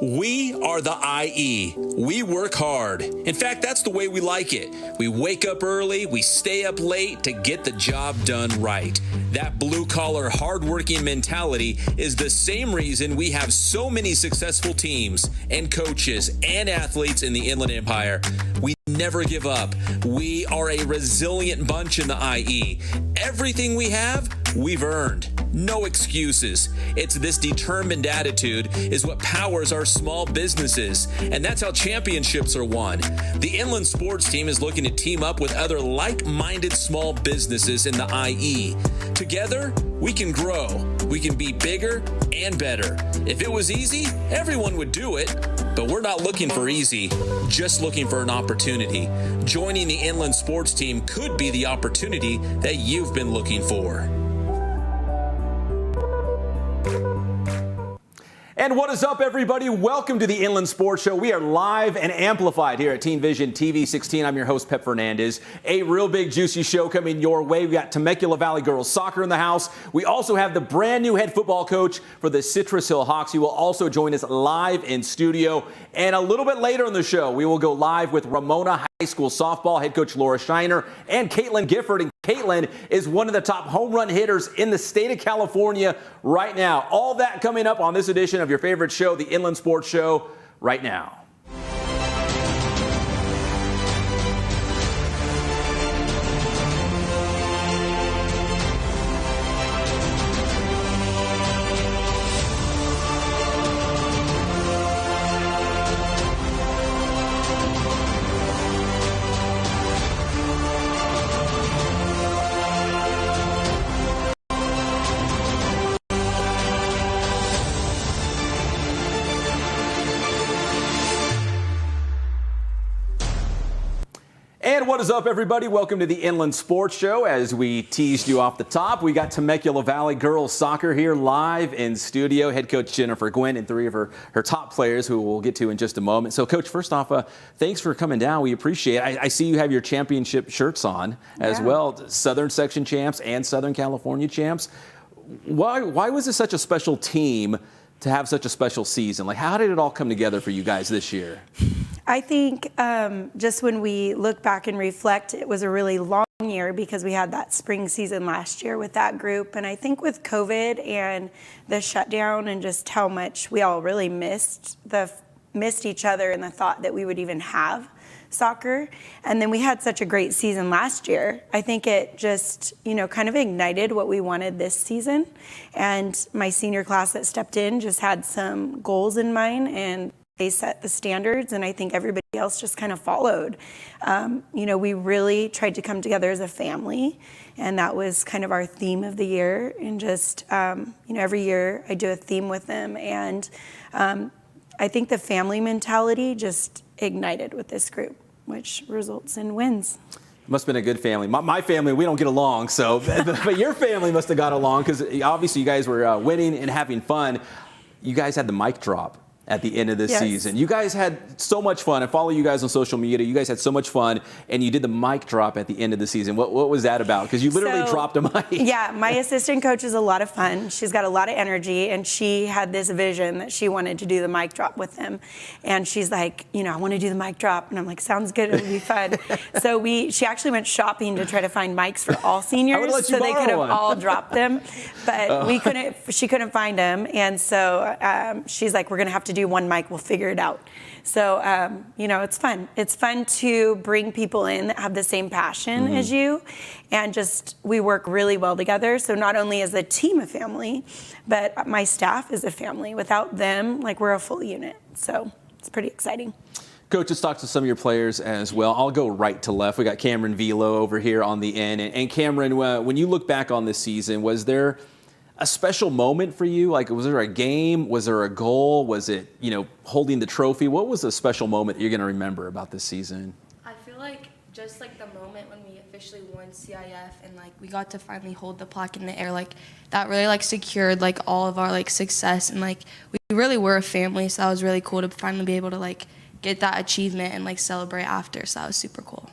We are the IE. We work hard. In fact, that's the way we like it. We wake up early, we stay up late to get the job done right. That blue-collar, hard-working mentality is the same reason we have so many successful teams and coaches and athletes in the Inland Empire. We never give up. We are a resilient bunch in the IE. Everything we have, we've earned. No excuses. It's this determined attitude is what powers our small businesses, and that's how championships are won. The Inland Sports Team is looking to team up with other like-minded small businesses in the IE. Together, we can grow. We can be bigger and better. If it was easy, everyone would do it. But we're not looking for easy, just looking for an opportunity. Joining the Inland Sports Team could be the opportunity that you've been looking for. And what is up, everybody? Welcome to the Inland Sports Show. We are live and amplified here at Teen Vision TV 16. I'm your host, Pep Fernandez. A real big, juicy show coming your way. We got Temecula Valley girls soccer in the house. We also have the brand new head football coach for the Citrus Hill Hawks. He will also join us live in studio. And a little bit later in the show, we will go live with Ramona High School softball head coach Laura Shinar and Katlyn Gifford. And Katlyn is one of the top home run hitters in the state of California right now. All that coming up on this edition of your favorite show, the Inland Sports Show, right now. And what is up, everybody? Welcome to the Inland Sports Show. As we teased you off the top, we got Temecula Valley girls soccer here live in studio. Head coach Jennifer Gwynn and three of her top players who we'll get to in just a moment. So, Coach, first off, thanks for coming down. We appreciate it. I see you have your championship shirts on as well. Southern Section champs and Southern California champs. Why was this such a special team to have such a special season? Like, how did it all come together for you guys this year? I think just when we look back and reflect, it was a really long year because we had that spring season last year with that group. And I think with COVID and the shutdown and just how much we all really missed each other and the thought that we would even have soccer. And then we had such a great season last year. I think it just, kind of ignited what we wanted this season. And my senior class that stepped in just had some goals in mind, and they set the standards, and I think everybody else just kind of followed. We really tried to come together as a family, and that was kind of our theme of the year. And just, every year I do a theme with them, and I think the family mentality just ignited with this group, which results in wins. Must have been a good family. My family, we don't get along, so but your family must have got along because obviously you guys were winning and having fun. You guys had the mic drop at the end of this season. You guys had so much fun. I follow you guys on social media. You guys had so much fun, and you did the mic drop at the end of the season. What was that about? Because you literally dropped a mic. Yeah, my assistant coach is a lot of fun. She's got a lot of energy, and she had this vision that she wanted to do the mic drop with them. And she's like, I want to do the mic drop. And I'm like, sounds good. It'll be fun. So she actually went shopping to try to find mics for all seniors so they could have all dropped them. But she couldn't find them. And so she's like, we're going to have to do one mic, we'll figure it out. So, it's fun. It's fun to bring people in that have the same passion as you, and just, we work really well together. So not only is the team a family, but my staff is a family. Without them, we're a full unit. So it's pretty exciting. Coach, let's talk to some of your players as well. I'll go right to left. We got Cameron Velo over here on the end. And Cameron, when you look back on this season, was there a special moment for you? Was there a game? Was there a goal? Was it, holding the trophy? What was a special moment that you're going to remember about this season? I feel like just the moment when we officially won CIF and we got to finally hold the plaque in the air, that really secured all of our success, and we really were a family. So that was really cool to finally be able to get that achievement and celebrate after. So that was super cool.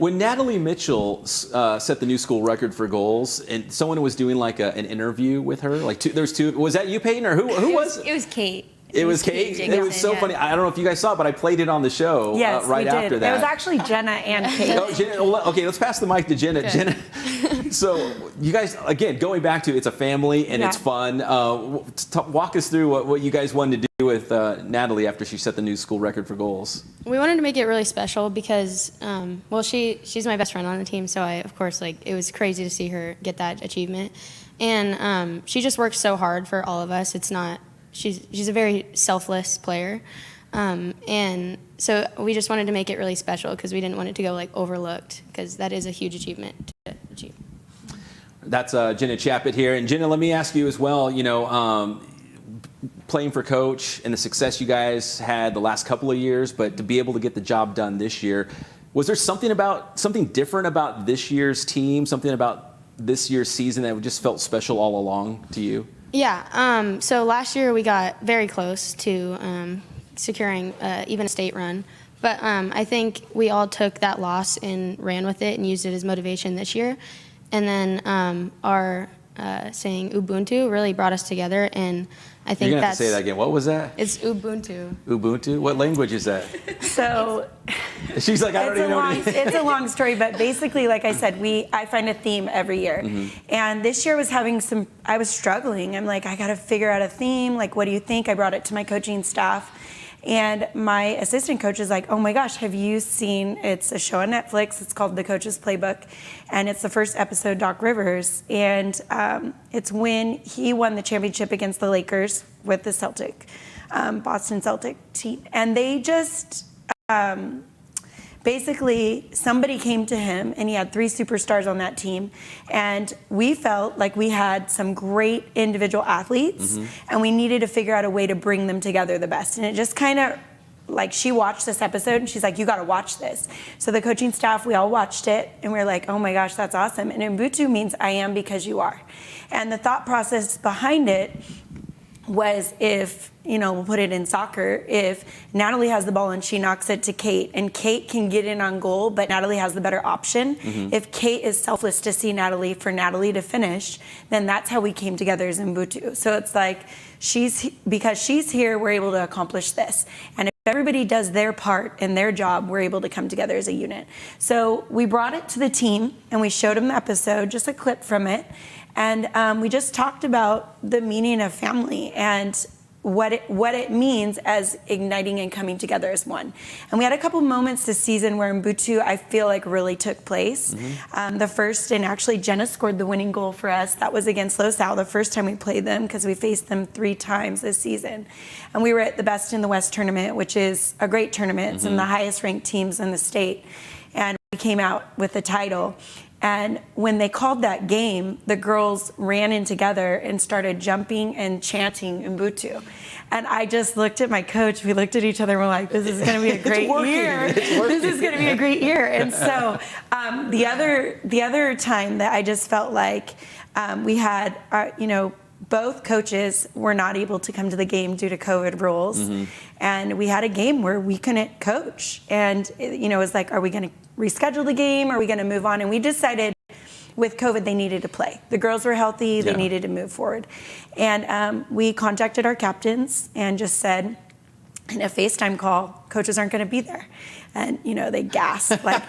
When Natalie Mitchell set the new school record for goals, and someone was doing like an interview with her, like there's two. Was that you, Peyton, or who was it? It was Kate. It was Kate. It was so funny. I don't know if you guys saw it, but I played it on the show Yes, right we did. after that. It was actually Jenna and Kate. Oh, Jenna, okay, let's pass the mic to Jenna. Good. Jenna. So you guys, again, going back to it's a family and it's fun. Walk us through what you guys wanted to do with Natalie after she set the new school record for goals. We wanted to make it really special because, well, she's my best friend on the team, so of course, it was crazy to see her get that achievement. And she just works so hard for all of us. She's a very selfless player. And so we just wanted to make it really special because we didn't want it to go overlooked, because that is a huge achievement to achieve. That's Jenna Chappitt here. And Jenna, let me ask you as well, playing for Coach and the success you guys had the last couple of years, but to be able to get the job done this year, was there something different about this year's team, something about this year's season that just felt special all along to you? Yeah, so last year we got very close to securing even a state run. But I think we all took that loss and ran with it and used it as motivation this year. And then our saying Ubuntu really brought us together, and I think You're gonna have to say that again. What was that? It's Ubuntu. Ubuntu? What language is that? So she's like, I don't even know what it is. It's a long story, but basically, like I said, I find a theme every year. And this year I was struggling. I'm like, I got to figure out a theme. Like, what do you think? I brought it to my coaching staff. And my assistant coach is like, oh my gosh, have you seen, it's a show on Netflix, it's called The Coach's Playbook, and it's the first episode, Doc Rivers, and it's when he won the championship against the Lakers with the Boston Celtic team. And they just, basically, somebody came to him, and he had 3 superstars on that team, and we felt like we had some great individual athletes, and we needed to figure out a way to bring them together the best. And it just kind of, she watched this episode, and she's like, you got to watch this. So the coaching staff, we all watched it, and we were like, oh my gosh, that's awesome. And Ubuntu means I am because you are. And the thought process behind it was, if, we'll put it in soccer, if Natalie has the ball and she knocks it to Kate, and Kate can get in on goal, but Natalie has the better option, if Kate is selfless to see Natalie, for Natalie to finish, then that's how we came together as Ubuntu. So it's like, because she's here, we're able to accomplish this. And if everybody does their part and their job, we're able to come together as a unit. So we brought it to the team, and we showed them the episode, just a clip from it. And we just talked about the meaning of family and what it means as igniting and coming together as one. And we had a couple moments this season where Ubuntu, I feel like, really took place. The first, and actually Jenna scored the winning goal for us. That was against LaSalle, the first time we played them, because we faced them 3 times this season. And we were at the Best in the West tournament, which is a great tournament. It's in the highest ranked teams in the state. And we came out with the title. And when they called that game, the girls ran in together and started jumping and chanting Ubuntu. And I just looked at my coach. We looked at each other and we're like, this is going to be a great year. This is going to be a great year. And so the other time that I just felt like we had, both coaches were not able to come to the game due to COVID rules. And we had a game where we couldn't coach. And, it was like, are we going to reschedule the game? Are we going to move on? And we decided with COVID, they needed to play. The girls were healthy. They needed to move forward. And we contacted our captains and just said, in a FaceTime call, coaches aren't going to be there. And, they gasped, like,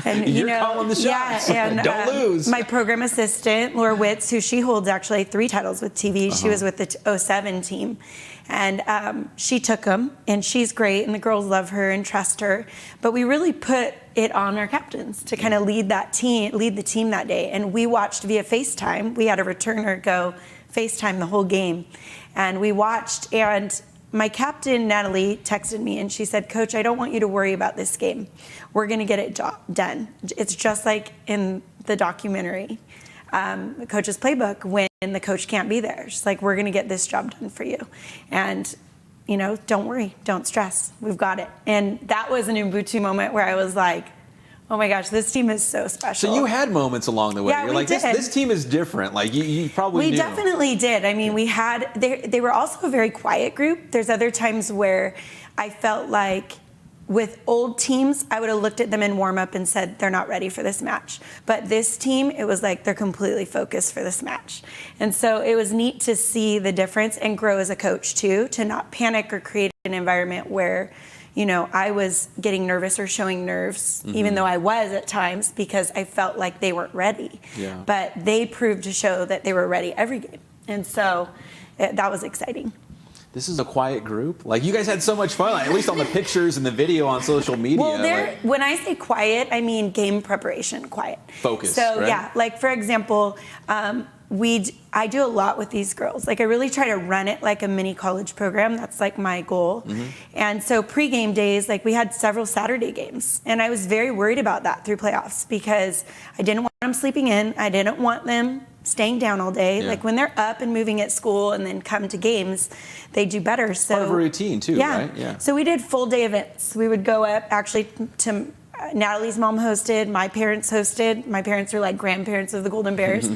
and, You're calling the shots. Yeah, and don't lose. My program assistant, Laura Witz, who she holds actually 3 titles with TV. She was with the 07 team. And she took them, and she's great, and the girls love her and trust her. But we really put it on our captains to kind of lead the team that day. And we watched via FaceTime. We had a returner go FaceTime the whole game. And we watched, and my captain, Natalie, texted me, and she said, Coach, I don't want you to worry about this game. We're going to get it done. It's just like in the documentary, The Coach's Playbook, when the coach can't be there. She's like, we're going to get this job done for you. And, don't worry, don't stress. We've got it. And that was an Ubuntu moment where I was like, oh my gosh, this team is so special. So you had moments along the way. Yeah, You're we like, did. this team is different. Like, you probably knew. We definitely did. I mean, they were also a very quiet group. There's other times where I felt like with old teams, I would have looked at them in warm up and said, they're not ready for this match. But this team, it was like they're completely focused for this match. And so it was neat to see the difference and grow as a coach too, to not panic or create an environment where, you know, I was getting nervous or showing nerves, even though I was at times, because I felt like they weren't ready. Yeah. But they proved to show that they were ready every game. And so that was exciting. This is a quiet group. Like, you guys had so much fun, at least on the pictures and the video on social media. Well, when I say quiet, I mean game preparation quiet. Focus, So, right? yeah, like, for example, I do a lot with these girls. Like, I really try to run it like a mini college program. That's like my goal. And so pre-game days, like, we had several Saturday games. And I was very worried about that through playoffs because I didn't want them sleeping in. I didn't want them staying down all day. Yeah. Like, when they're up and moving at school and then come to games, they do better. So part of a routine too, right? Yeah. So we did full day events. We would go up actually to Natalie's mom hosted, my parents hosted. My parents are like grandparents of the Golden Bears.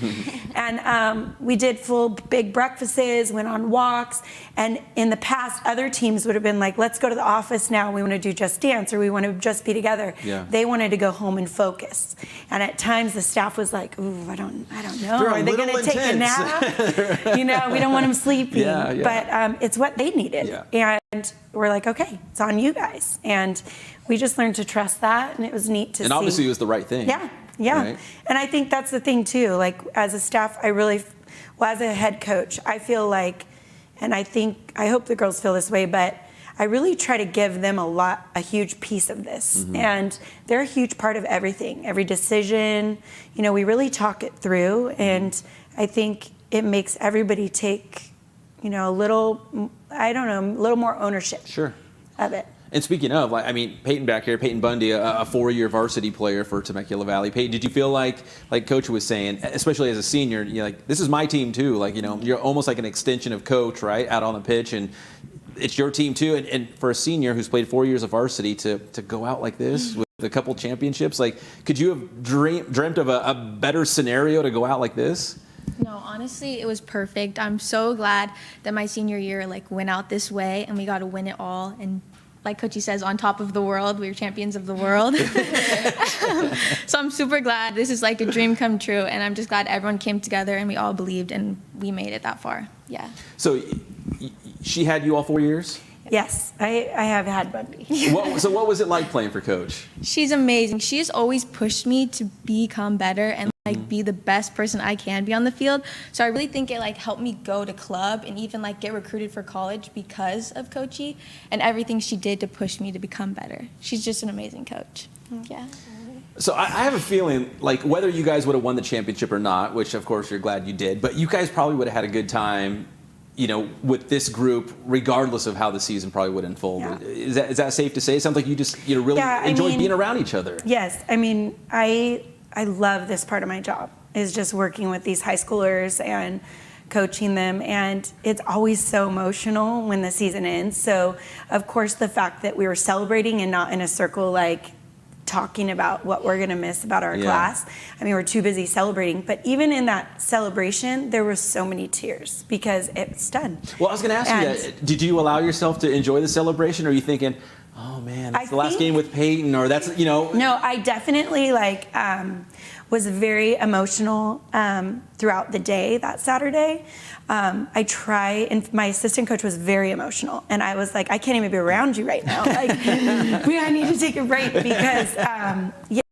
And we did full big breakfasts, went on walks. And in the past, other teams would have been like, let's go to the office now. We want to do Just Dance or we want to just be together. Yeah. They wanted to go home and focus. And at times the staff was like, ooh, I don't know. Are they going to take a nap? You know, we don't want them sleeping. Yeah. But it's what they needed. Yeah. And we're like, okay, it's on you guys. And we just learned to trust that, and it was neat to see. And obviously it was the right thing. Yeah. Right? And I think that's the thing too. Like, as a staff, as a head coach, I feel like, and I hope the girls feel this way, but I really try to give them a huge piece of this. And they're a huge part of everything, every decision. You know, we really talk it through, and I think it makes everybody take, you know, a little more ownership. Sure. Of it. And speaking of, like, I mean, Peyton back here, Peyton Bundy, a 4-year varsity player for Temecula Valley. Peyton, did you feel like Coach was saying, especially as a senior, you're like, this is my team too. Like, you know, you're almost like an extension of Coach, right, out on the pitch, and it's your team too. And for a senior who's played 4 years of varsity to go out like this with a couple championships, like, could you have dreamt of a better scenario to go out like this? No, honestly, it was perfect. I'm so glad that my senior year went out this way and we got to win it all. And like Coachy says, on top of the world, we were champions of the world. So I'm super glad. This is like a dream come true, and I'm just glad everyone came together and we all believed and we made it that far. Yeah. So she had you all 4 years? Yes, I have had Bundy. So what was it like playing for Coach? She's amazing. She has always pushed me to become better and be the best person I can be on the field. So I really think it helped me go to club and even get recruited for college because of Coachy and everything she did to push me to become better. She's just an amazing coach. Yeah. So I have a feeling, whether you guys would have won the championship or not, which of course you're glad you did, but you guys probably would have had a good time, you know, with this group, regardless of how the season probably would unfold. Yeah. Is that safe to say? It sounds like you just really enjoyed being around each other. Yes, I mean, I love this part of my job, is just working with these high schoolers and coaching them, and it's always so emotional when the season ends. So of course the fact that we were celebrating and not in a circle talking about what we're going to miss about our class. I mean, we're too busy celebrating. But even in that celebration, there were so many tears because it's done. Well, I was going to ask you that. Did you allow yourself to enjoy the celebration, or are you thinking, oh man, it's the last game with Peyton, or that's, you know? No, I definitely was very emotional throughout the day that Saturday. And my assistant coach was very emotional, and I was like, I can't even be around you right now. I need to take a break because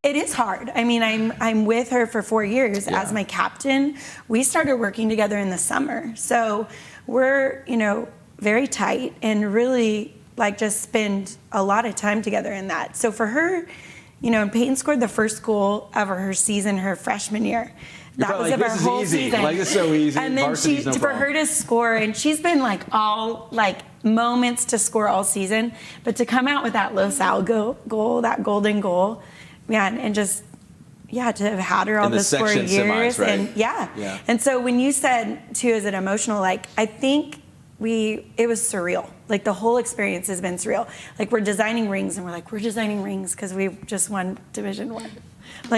it is hard. I mean, I'm with her for 4 years as my captain. We started working together in the summer, so we're very tight and really just spend a lot of time together in that. So for her, and Peyton scored the first goal of her season, her freshman year. That was of her whole season. It's so easy. And then for her to score, and she's been all moments to score all season, but to come out with that Los Al goal, that golden goal, man, and just to have had her all those 4 years, semis, right? and and so when you said too, is it emotional? I think it was surreal. The whole experience has been surreal. We're designing rings, and we're designing rings because we just won Division I.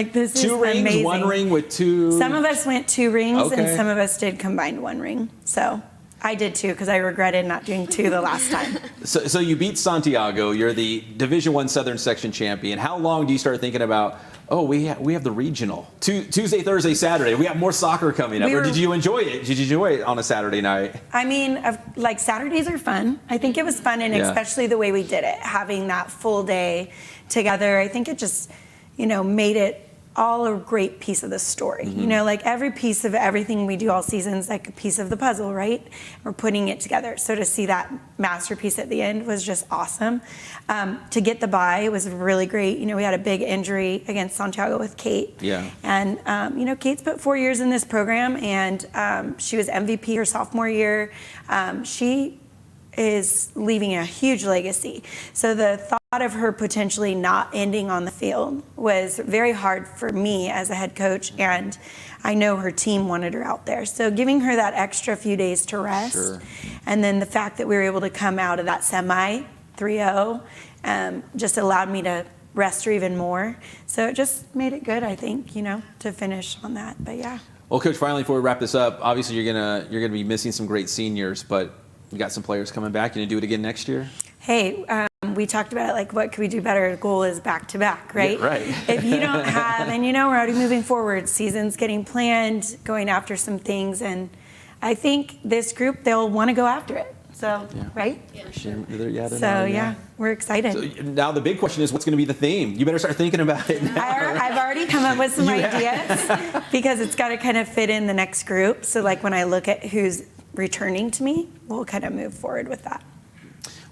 This is 2 rings, amazing. 1 ring with 2. Some of us went 2 rings, and some of us did combined 1 ring. So I did too, because I regretted not doing 2 the last time. So you beat Santiago. You're the Division I Southern Section champion. How long do you start thinking about, oh, we have the regional Tuesday, Thursday, Saturday? We have more soccer coming up. Or did you enjoy it? Did you enjoy it on a Saturday night? I mean, like Saturdays are fun. I think it was fun, and especially the way we did it, having that full day together. I think it just, made it all a great piece of the story. Like every piece of everything we do all season is like a piece of the puzzle, right? We're putting it together. So to see that masterpiece at the end was just awesome. To get the bye was really great. We had a big injury against Santiago with Kate. Yeah. And, Kate's put 4 years in this program, and she was MVP her sophomore year. She is leaving a huge legacy. So the thought of her potentially not ending on the field was very hard for me as a head coach, and I know her team wanted her out there. So giving her that extra few days to rest, and then the fact that we were able to come out of that semi 3-0 just allowed me to rest her even more. So it just made it good, I think, to finish on that. But yeah. Well, Coach, finally, before we wrap this up, obviously you're gonna be missing some great seniors, but you got some players coming back. You gonna do it again next year? Hey, we talked about it, like, what could we do better? The goal is back-to-back, right? Yeah, right. If you don't have, and we're already moving forward, season's getting planned, going after some things, and I think this group, they'll want to go after it. So, right? Yeah. We're excited. So now the big question is, what's going to be the theme? You better start thinking about it now. I've already come up with some ideas because it's got to kind of fit in the next group. So, like, when I look at who's returning to me, we'll kind of move forward with that.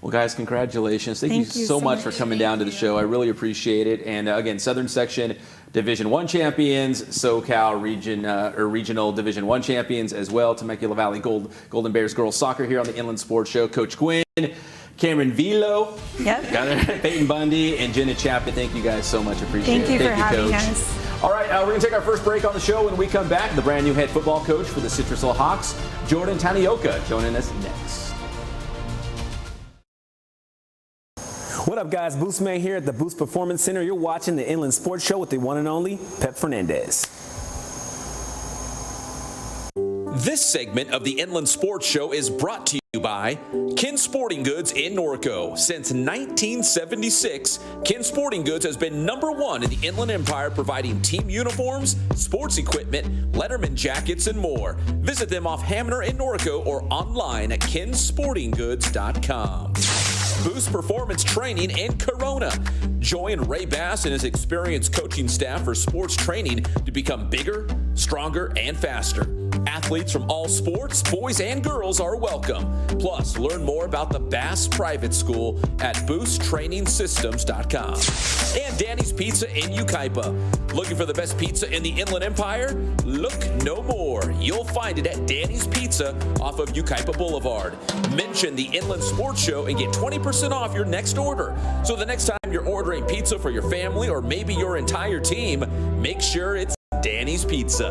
Well, guys, congratulations. Thank you so much for coming down to the show. I really appreciate it. And again, Southern Section Division I champions, SoCal regional Division I champions as well. Temecula Valley Golden Bears girls soccer here on the Inland Sports Show. Coach Quinn, Cameron Vilo, Peyton Bundy, and Jenna Chapman. Thank you guys so much. Appreciate it. Thank you for having Coach. us. All right, we're going to take our first break on the show. When we come back, the brand new head football coach for the Citrus Hill Hawks, Jordan Tanioka, joining us next. What up, guys? Boost Man here at the Boost Performance Center. You're watching the Inland Sports Show with the one and only Pep Fernandez. This segment of the Inland Sports Show is brought to you by Ken Sporting Goods in Norco. Since 1976, Ken Sporting Goods has been #1 in the Inland Empire, providing team uniforms, sports equipment, Letterman jackets, and more. Visit them off Hamner in Norco or online at kensportinggoods.com. Boost Performance Training in Corona. Join Ray Bass and his experienced coaching staff for sports training to become bigger, stronger, and faster. Athletes from all sports, boys and girls, are welcome. Plus, learn more about the Bass Private School at boosttrainingsystems.com. And Danny's Pizza in Yucaipa. Looking for the best pizza in the Inland Empire? Look no more. You'll find it at Danny's Pizza off of Yucaipa Boulevard. Mention the Inland Sports Show and get 20% off your next order. So the next time you're ordering pizza for your family or maybe your entire team, make sure it's Danny's Pizza.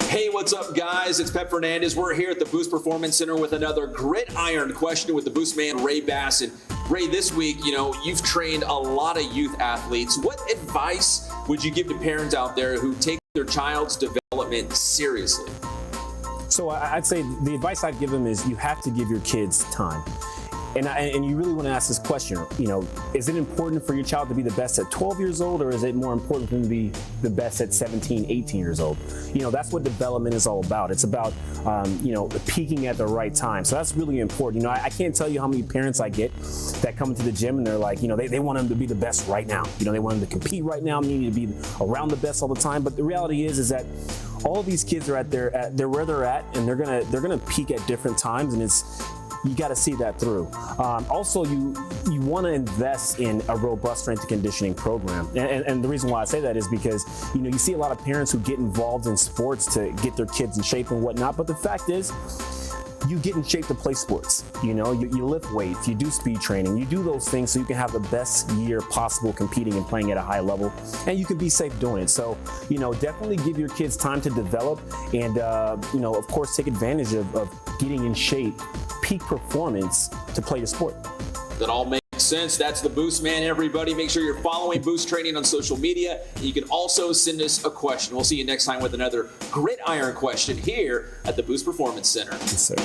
Hey, what's up, guys? It's Pep Fernandez. We're here at the Boost Performance Center with another gridiron question with the Boost man, Ray Bass. And Ray, this week, you've trained a lot of youth athletes. What advice would you give to parents out there who take their child's development seriously? So I'd say the advice I'd give them is you have to give your kids time. And you really want to ask this question, is it important for your child to be the best at 12 years old, or is it more important for them to be the best at 17, 18 years old? That's what development is all about. It's about, peaking at the right time. So that's really important. I can't tell you how many parents I get that come into the gym and they're like, they want them to be the best right now. They want them to compete right now. They need to be around the best all the time. But the reality is that all of these kids are they're where they're at, and they're gonna peak at different times, and you got to see that through. Also, you want to invest in a robust strength and conditioning program. And the reason why I say that is because, you see a lot of parents who get involved in sports to get their kids in shape and whatnot. But the fact is, you get in shape to play sports. You lift weights, you do speed training, you do those things so you can have the best year possible competing and playing at a high level, and you can be safe doing it. So, definitely give your kids time to develop and, of course, take advantage of getting in shape, peak performance to play the sport. That all makes sense. That's the Boost Man, everybody. Make sure you're following Boost Training on social media. You can also send us a question. We'll see you next time with another gridiron question here at the Boost Performance Center. Yes, sir.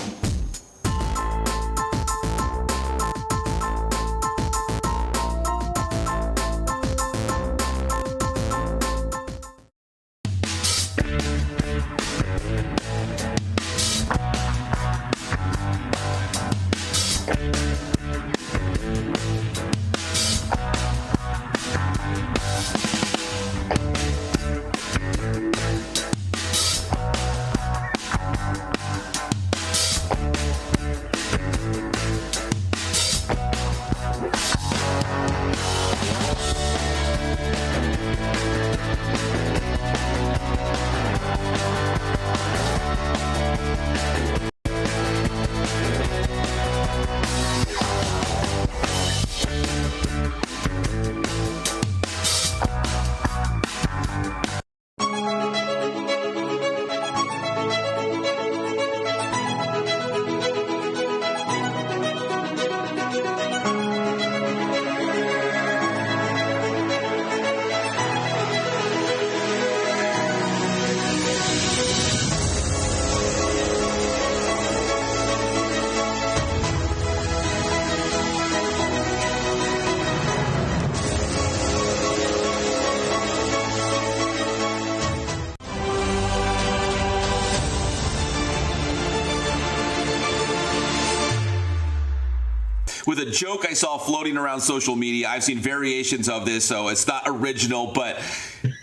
With a joke I saw floating around social media. I've seen variations of this, so it's not original, but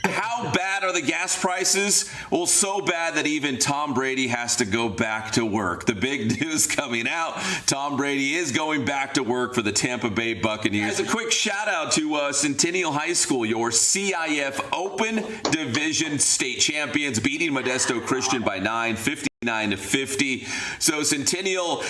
how bad are the gas prices? Well, so bad that even Tom Brady has to go back to work. The big news coming out, Tom Brady is going back to work for the Tampa Bay Buccaneers. As a quick shout out to Centennial High School, your CIF Open Division state champions, beating Modesto Christian by 59-50. So Centennial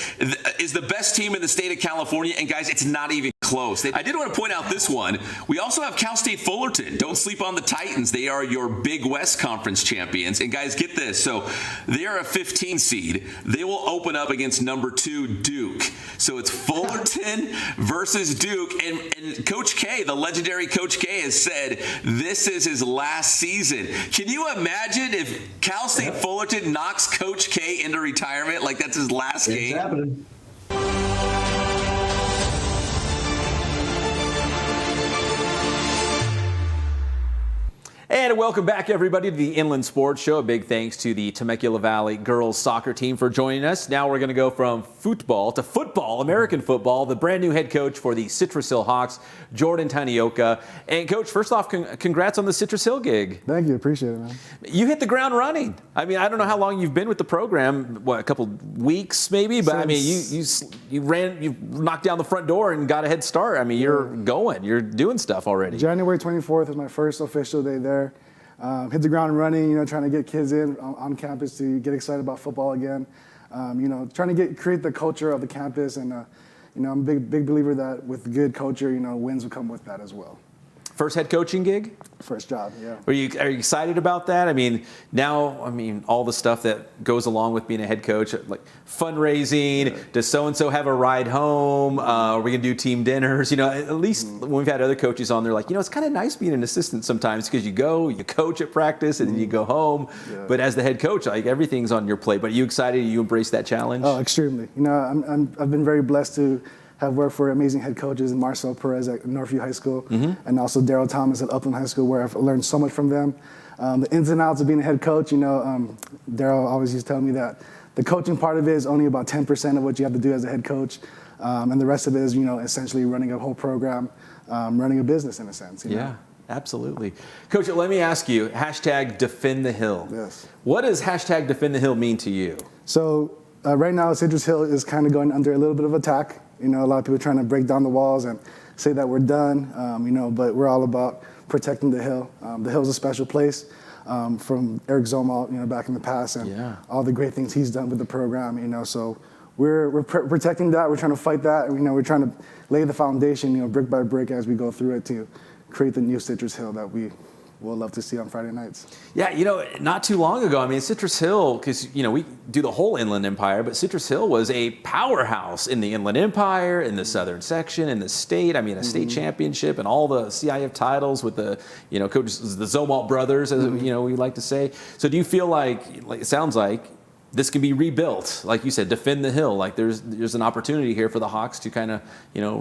is the best team in the state of California, and guys, it's not even close. I did want to point out this one. We also have Cal State Fullerton. Don't sleep on the Titans. They are your Big West Conference champions. And guys, get this. So they are a 15 seed. They will open up against number 2 Duke. So it's Fullerton versus Duke. And Coach K, the legendary Coach K, has said this is his last season. Can you imagine if Cal State Fullerton knocks Coach K into retirement? Like that's his last game. It's happening. And welcome back, everybody, to the Inland Sports Show. A big thanks to the Temecula Valley girls soccer team for joining us. Now we're going to go from football to football, American football. The brand new head coach for the Citrus Hill Hawks, Jordan Tanioka. And, Coach, first off, congrats on the Citrus Hill gig. Thank you. Appreciate it, man. You hit the ground running. I mean, I don't know how long you've been with the program, a couple weeks maybe, but I mean, you knocked down the front door and got a head start. I mean, you're doing stuff already. January 24th was my first official day there. Hit the ground running, trying to get kids in on campus to get excited about football again. Trying to create the culture of the campus, and I'm a big believer that with good culture, wins will come with that as well. First head coaching gig? First job, yeah. Are you excited about that? I mean, all the stuff that goes along with being a head coach, like fundraising, does so-and-so have a ride home? Are we going to do team dinners? At least when we've had other coaches on, they're like, it's kind of nice being an assistant sometimes because you coach at practice and then you go home. Yeah. But as the head coach, like everything's on your plate. But are you excited? You embrace that challenge? Oh, extremely. I've been very blessed to have worked for amazing head coaches, Marcel Perez at Northview High School, and also Daryl Thomas at Upland High School, where I've learned so much from them. The ins and outs of being a head coach, Daryl always used to tell me that the coaching part of it is only about 10% of what you have to do as a head coach, and the rest of it is, essentially running a whole program, running a business in a sense. Yeah. Absolutely. Coach, let me ask you, #Defend the Hill. Yes. What does #Defend the Hill mean to you? So right now, Citrus Hill is kind of going under a little bit of attack. A lot of people trying to break down the walls and say that we're done, but we're all about protecting the Hill. The Hill's a special place from Eric Zomalt, back in the past, and all the great things he's done with the program, so we're protecting that. We're trying to fight that, and, we're trying to lay the foundation, brick by brick as we go through it to create the new Citrus Hill that we we'll love to see on Friday nights. Yeah, not too long ago, I mean, Citrus Hill, because, we do the whole Inland Empire, but Citrus Hill was a powerhouse in the Inland Empire, in the Southern section, in the state. I mean, a state championship and all the CIF titles with the, coaches, the Zomalt brothers, as, we like to say. So do you feel like it sounds like this can be rebuilt, like you said, defend the hill. Like there's an opportunity here for the Hawks to kind of,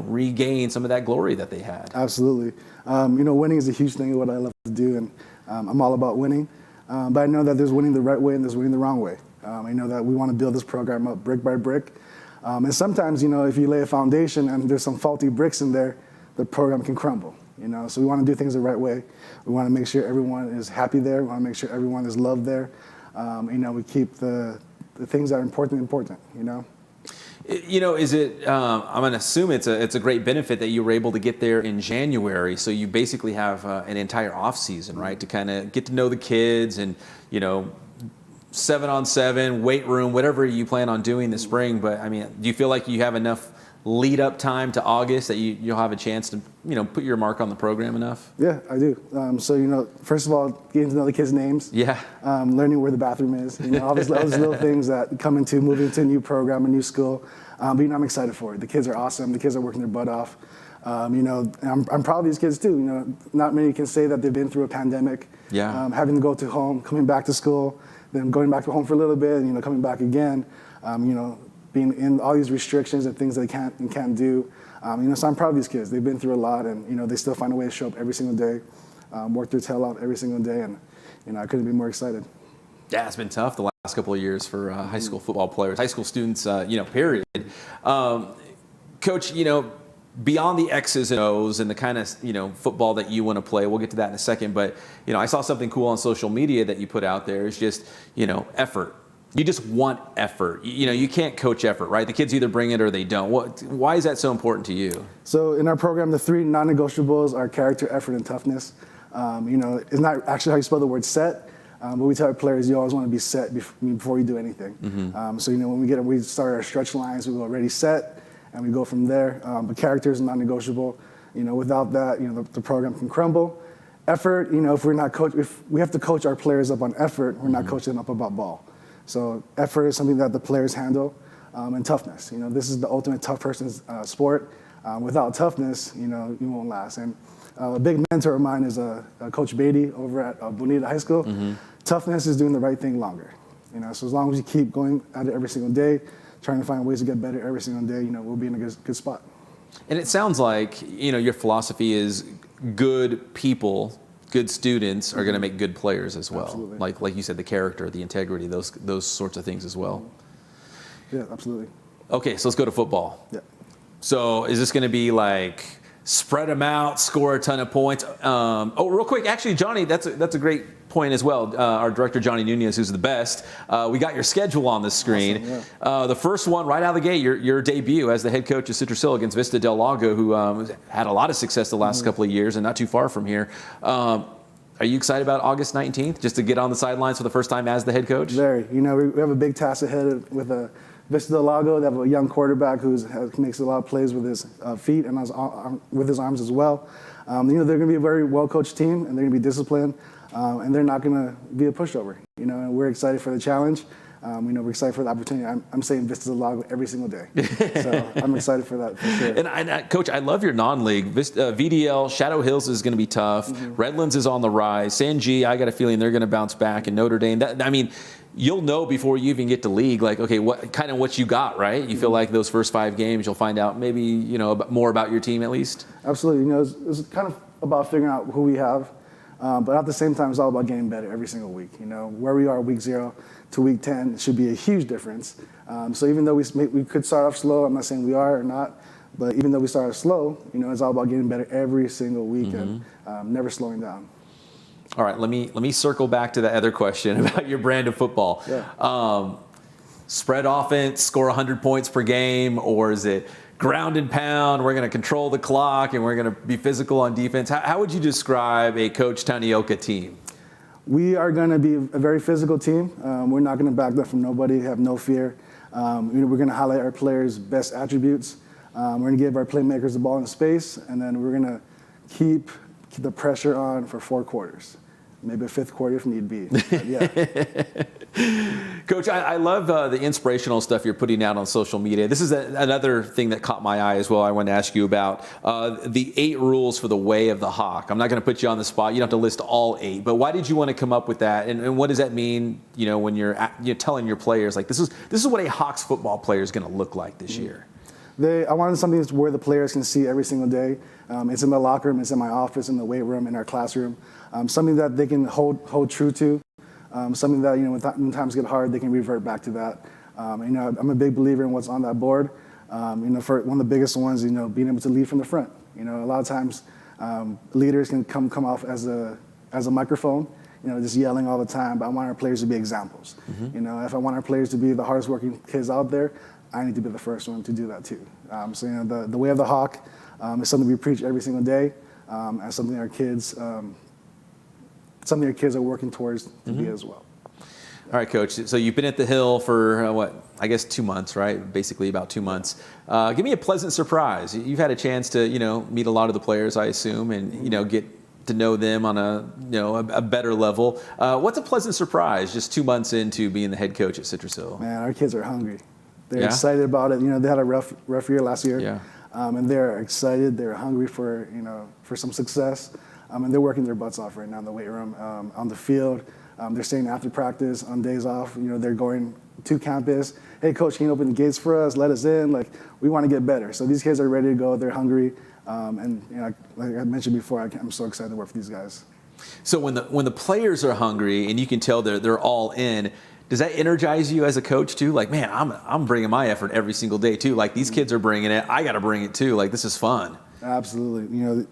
regain some of that glory that they had. Absolutely. Winning is a huge thing, what I love to do, and I'm all about winning. But I know that there's winning the right way and there's winning the wrong way. I know that we want to build this program up brick by brick. And sometimes, if you lay a foundation and there's some faulty bricks in there, the program can crumble. So we want to do things the right way. We want to make sure everyone is happy there. We want to make sure everyone is loved there. We keep the things that are important. Is it? I'm going to assume it's a great benefit that you were able to get there in January. So you basically have an entire off season, right, to kind of get to know the kids and 7-on-7 weight room, whatever you plan on doing this spring. But I mean, do you feel like you have enough lead up time to August that you'll have a chance to put your mark on the program enough? Yeah, I do. So first of all, getting to know the kids' names. Yeah. Learning where the bathroom is. All those little things that come into moving to a new program, a new school. But I'm excited for it. The kids are awesome. The kids are working their butt off. And I'm proud of these kids too. Not many can say that they've been through a pandemic. Yeah. Having to go to home, coming back to school, then going back to home for a little bit, and coming back again. Being in all these restrictions and things they can't do. So I'm proud of these kids. They've been through a lot, and they still find a way to show up every single day, work their tail out every single day, and I couldn't be more excited. Yeah, it's been tough the last couple of years for high school football players, high school students, period. Coach, beyond the X's and O's and the kind of, football that you want to play, we'll get to that in a second, but, I saw something cool on social media that you put out there. It's just, effort. You just want effort. You can't coach effort, right? The kids either bring it or they don't. Why is that so important to you? So in our program, the 3 non-negotiables are character, effort, and toughness. It's not actually how you spell the word set, but we tell our players you always want to be set before you do anything. So when we start our stretch lines, we go already set, and we go from there. But character is non-negotiable. Without that, the program can crumble. Effort, if we have to coach our players up on effort, we're not coaching them up about ball. So effort is something that the players handle, and toughness. This is the ultimate tough person's sport. Without toughness, you won't last. And a big mentor of mine is Coach Beatty over at Bonita High School. Toughness is doing the right thing longer. So as long as you keep going at it every single day, trying to find ways to get better every single day, we'll be in a good spot. And it sounds like, your philosophy is good people, good students are going to make good players as well. Absolutely. Like you said, the character, the integrity, those sorts of things as well. Yeah, absolutely. Okay, so let's go to football. Yeah. So is this going to be like spread them out, score a ton of points? Real quick, actually, Johnny, that's a great point as well. Our director, Johnny Nunez, who's the best. We got your schedule on the screen. Awesome, yeah. The first one, right out of the gate, your debut as the head coach of Citrus Hill against Vista Del Lago, who had a lot of success the last couple of years and not too far from here. Are you excited about August 19th, just to get on the sidelines for the first time as the head coach? Very. We have a big task ahead with Vista Del Lago. They have a young quarterback who makes a lot of plays with his feet and with his arms as well. They're going to be a very well-coached team, and they're going to be disciplined, and they're not going to be a pushover. And we're excited for the challenge. We're excited for the opportunity. I'm saying Vista Del Lago every single day. So I'm excited for that, for sure. And Coach, I love your non-league. VDL, Shadow Hills is going to be tough. Redlands is on the rise. San G, I got a feeling they're going to bounce back. And Notre Dame, you'll know before you even get to league, like, okay, what you got, right? You feel like those first 5 games, you'll find out maybe, more about your team at least? Absolutely. It's kind of about figuring out who we have. But at the same time, it's all about getting better every single week. Where we are week 0 to week 10 should be a huge difference. So even though we could start off slow, I'm not saying we are or not, but even though we start off slow, it's all about getting better every single week and never slowing down. All right, let me circle back to the other question about your brand of football. Yeah. Spread offense, score 100 points per game, or is it ground and pound, we're going to control the clock, and we're going to be physical on defense? How would you describe a Coach Tanioka team? We are going to be a very physical team. We're not going to back up from nobody, have no fear. We're going to highlight our players' best attributes. We're going to give our playmakers the ball in space, and then we're going to keep the pressure on for 4 quarters. maybe a fifth quarter if need be. But yeah. Coach, I love the inspirational stuff you're putting out on social media. This is another thing that caught my eye as well. I wanted to ask you about the 8 rules for the way of the Hawk. I'm not going to put you on the spot. You don't have to list all 8, but why did you want to come up with that? And what does that mean, when you're telling your players, like, this is what a Hawks football player is going to look like this year? I wanted something where the players can see every single day. It's in the locker room, it's in my office, in the weight room, in our classroom. Something that they can hold true to. Something that, when times get hard, they can revert back to that. I'm a big believer in what's on that board. For one of the biggest ones, being able to lead from the front. A lot of times, leaders can come off as a microphone, just yelling all the time. But I want our players to be examples. Mm-hmm. If I want our players to be the hardest working kids out there, I need to be the first one to do that too. The way of the Hawk is something we preach every single day, and something our kids are working towards to be as well. All right, Coach. So you've been at the Hill for, 2 months, right? Basically about 2 months. Give me a pleasant surprise. You've had a chance to, meet a lot of the players, I assume, and, get to know them on a better level. What's a pleasant surprise just 2 months into being the head coach at Citrus Hill? Man, our kids are hungry. They're excited about it. They had a rough year last year. Yeah. And they're excited. They're hungry for some success. And they're working their butts off right now in the weight room, on the field. They're staying after practice on days off. They're going to campus. Hey, coach, can you open the gates for us? Let us in. Like, we want to get better. So these kids are ready to go. They're hungry. And like I mentioned before, I'm so excited to work with these guys. So when the players are hungry and you can tell they're all in, does that energize you as a coach too? Like, man, I'm bringing my effort every single day too. Like, these kids are bringing it. I got to bring it too. Like, this is fun. Absolutely.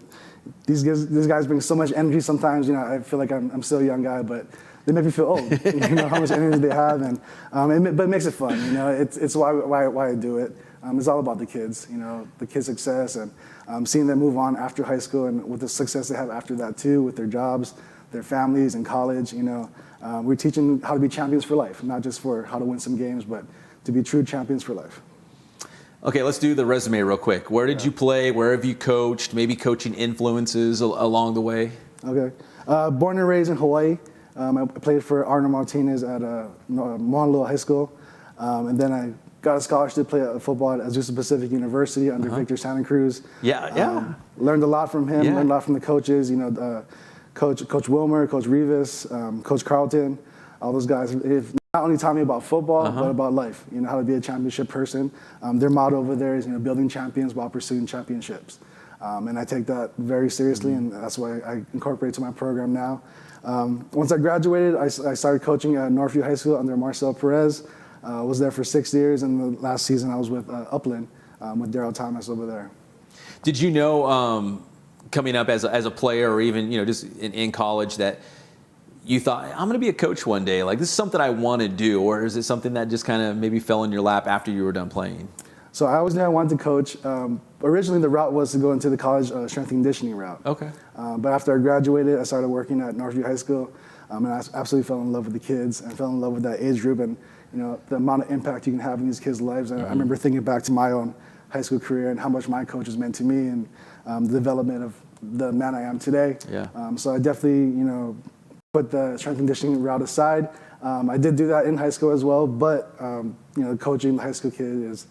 These guys bring so much energy. Sometimes, I feel like I'm still a young guy, but they make me feel old. How much energy they have, and but it makes it fun. It's why I do it. It's all about the kids. The kids' success and seeing them move on after high school and with the success they have after that too, with their jobs, their families, and college. We're teaching how to be champions for life, not just for how to win some games, but to be true champions for life. Okay, let's do the resume real quick. Where did you play? Where have you coached? Maybe coaching influences along the way? Okay. Born and raised in Hawaii. I played for Arnold Martinez at Honolulu High School. And then I got a scholarship to play football at Azusa Pacific University under Victor Santa Cruz. Learned a lot from him, learned a lot from the coaches, Coach Wilmer, Coach Rivas, Coach Carlton, all those guys. Not only taught me about football, but about life, how to be a championship person. Their motto over there is, building champions while pursuing championships. And I take that very seriously, and that's why I incorporate it to my program now. Once I graduated, I started coaching at Northview High School under Marcel Perez. Was there for 6 years, and the last season I was with Upland with Daryl Thomas over there. Did you know coming up as a player, or even just in college, that you thought, I'm going to be a coach one day? Like, this is something I want to do, or is it something that just kind of maybe fell in your lap after you were done playing? So I always knew I wanted to coach. Originally, the route was to go into the college strength and conditioning route. Okay. But after I graduated, I started working at Northview High School, and I absolutely fell in love with the kids and fell in love with that age group and the amount of impact you can have in these kids' lives. I remember thinking back to my own high school career and how much my coaches meant to me and the development of the man I am today. Yeah. So I definitely, put the strength and conditioning route aside. I did do that in high school as well, but coaching the high school kid is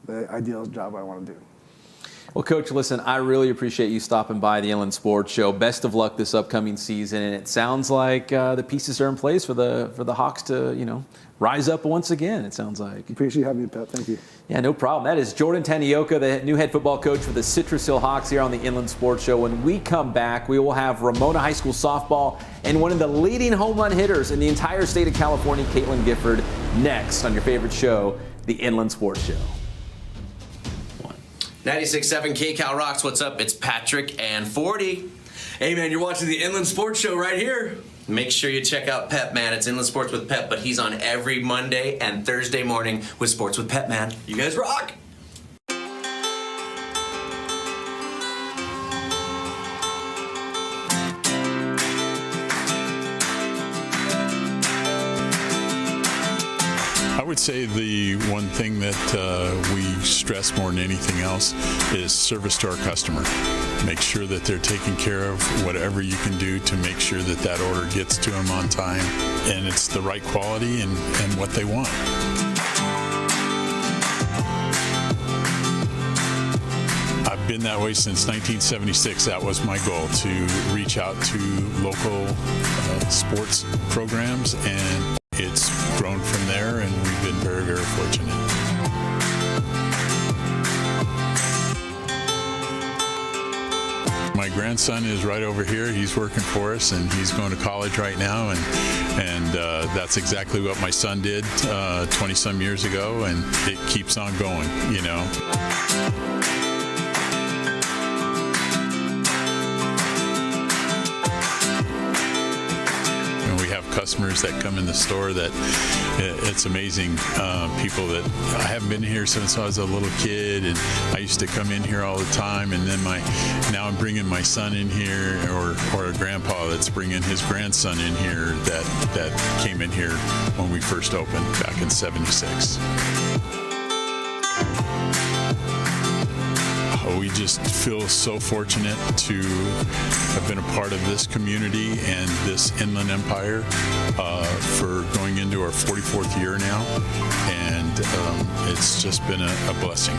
the ideal job I want to do. Well, Coach, listen, I really appreciate you stopping by the Inland Sports Show. Best of luck this upcoming season, and it sounds like the pieces are in place for the Hawks to, rise up once again, it sounds like. Appreciate you having me, Pep. Thank you. Yeah, no problem. That is Jordan Tanioka, the new head football coach for the Citrus Hill Hawks here on the Inland Sports Show. When we come back, we will have Ramona High School softball and one of the leading home run hitters in the entire state of California, Katlyn Gifford, next on your favorite show, the Inland Sports Show. 96.7 KCal Rocks. What's up? It's Patrick and 40. Hey, man, you're watching the Inland Sports Show right here. Make sure you check out Pep, man. It's Inland Sports with Pep, but he's on every Monday and Thursday morning with Sports with Pep, man. You guys rock. would say the one thing that we stress more than anything else is service to our customer. Make sure that they're taking care of whatever you can do to make sure that that order gets to them on time and it's the right quality and what they want. I've been that way since 1976. That was my goal, to reach out to local sports programs, and it's grown from there, and we've been very, very fortunate. My grandson is right over here. He's working for us, and he's going to college right now, and that's exactly what my son did 20-some years ago, and it keeps on going, you know. Customers that come in the store that it's amazing. People that I haven't been here since I was a little kid, and I used to come in here all the time, and then now I'm bringing my son in here, or a grandpa that's bringing his grandson in here that came in here when we first opened back in '76. We just feel so fortunate to have been a part of this community and this Inland Empire for going into our 44th year now, and it's just been a blessing.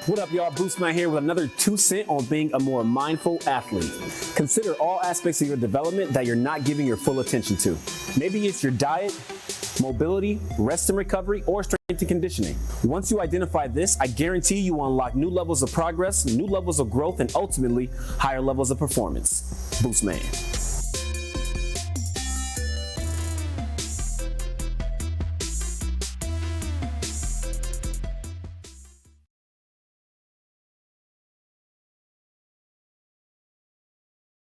What up, y'all? Boostman here with another 2 cents on being a more mindful athlete. Consider all aspects of your development that you're not giving your full attention to. Maybe it's your diet, mobility, rest and recovery, or strength and conditioning. Once you identify this, I guarantee you will unlock new levels of progress, new levels of growth, and ultimately higher levels of performance. Boostman.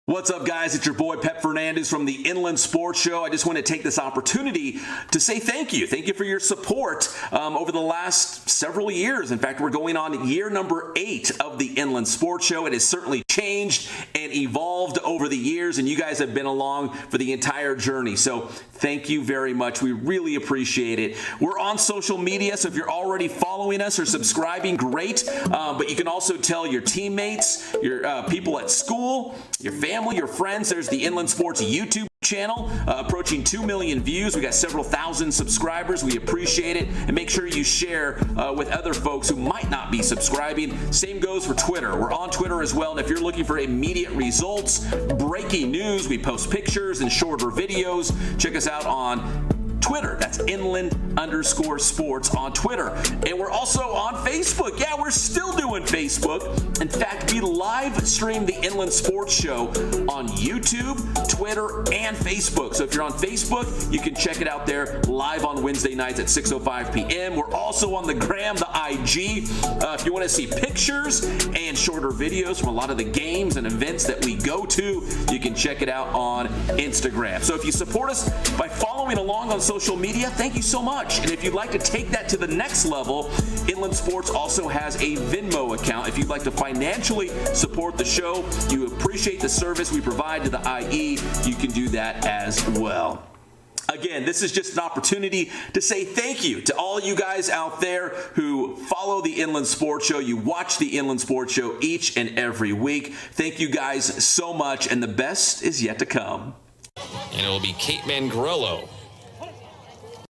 What's up, guys? It's your boy Pep Fernandez from the Inland Sports Show. I just want to take this opportunity to say thank you. Thank you for your support over the last several years. In fact, we're going on year number 8 of the Inland Sports Show. It has certainly changed and evolved over the years, and you guys have been along for the entire journey. So thank you very much. We really appreciate it. We're on social media, so if you're already following us or subscribing, great. But you can also tell your teammates, your people at school, your family, your friends. There's the Inland Sports YouTube channel, approaching 2 million views. We got several thousand subscribers. We appreciate it, and make sure you share with other folks who might not be subscribing. Same goes for Twitter. We're on Twitter as well, and if you're looking for immediate results, breaking news, we post pictures and shorter videos. Check us out on Twitter. That's Inland_Sports on Twitter. And we're also on Facebook. Yeah, we're still doing Facebook. In fact, we live stream the Inland Sports Show on YouTube, Twitter, and Facebook. So if you're on Facebook, you can check it out there live on Wednesday nights at 6:05 p.m. We're also on the Gram, the IG. If you want to see pictures and shorter videos from a lot of the games and events that we go to, you can check it out on Instagram. So if you support us by following along on social media, thank you so much. And if you'd like to take that to the next level, Inland Sports also has a Venmo account. If you'd like to financially support the show, you appreciate the service we provide to the IE, you can do that as well. Again, this is just an opportunity to say thank you to all you guys out there who follow the Inland Sports Show. You watch the Inland Sports Show each and every week. Thank you guys so much, and the best is yet to come. And it will be Kate Mangrello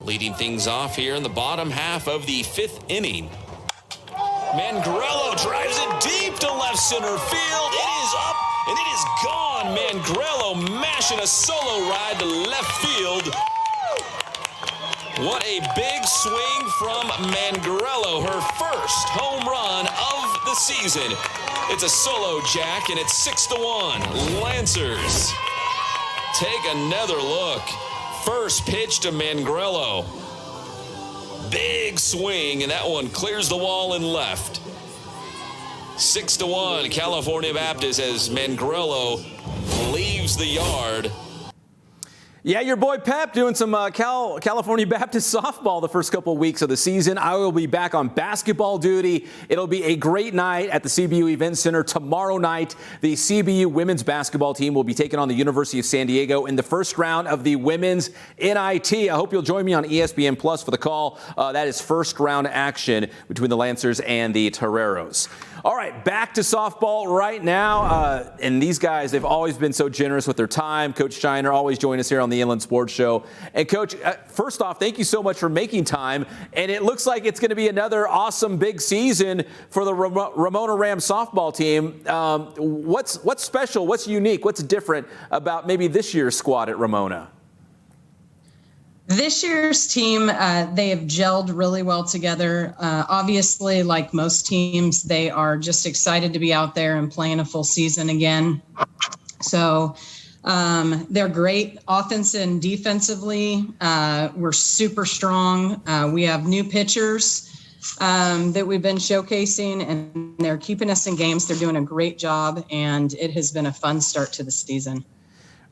leading things off here in the bottom half of the 5th inning. Mangrello drives it deep to left center field. It is up and it is gone. Mangrello mashing a solo ride to left field. What a big swing from Mangrello, her first home run of the season. It's a solo jack, and it's 6-1. Lancers take another look. First pitch to Mangrello. Big swing, and that one clears the wall and left. 6-1, California Baptist as Mangrello leaves the yard. Yeah, your boy Pep doing some California Baptist softball the first couple weeks of the season. I will be back on basketball duty. It'll be a great night at the CBU Event Center tomorrow night. The CBU women's basketball team will be taking on the University of San Diego in the first round of the women's NIT. I hope you'll join me on ESPN Plus for the call. That is first round action between the Lancers and the Toreros. All right, back to softball right now. And these guys, they've always been so generous with their time. Coach Shinar always join us here on the Inland Sports Show. And Coach, first off, thank you so much for making time. And it looks like it's going to be another awesome big season for the Ramona Rams softball team. What's special? What's unique? What's different about maybe this year's squad at Ramona? This year's team, they have gelled really well together. Obviously, like most teams, they are just excited to be out there and playing a full season again. So they're great offense and defensively. We're super strong. We have new pitchers that we've been showcasing, and they're keeping us in games. They're doing a great job, and it has been a fun start to the season.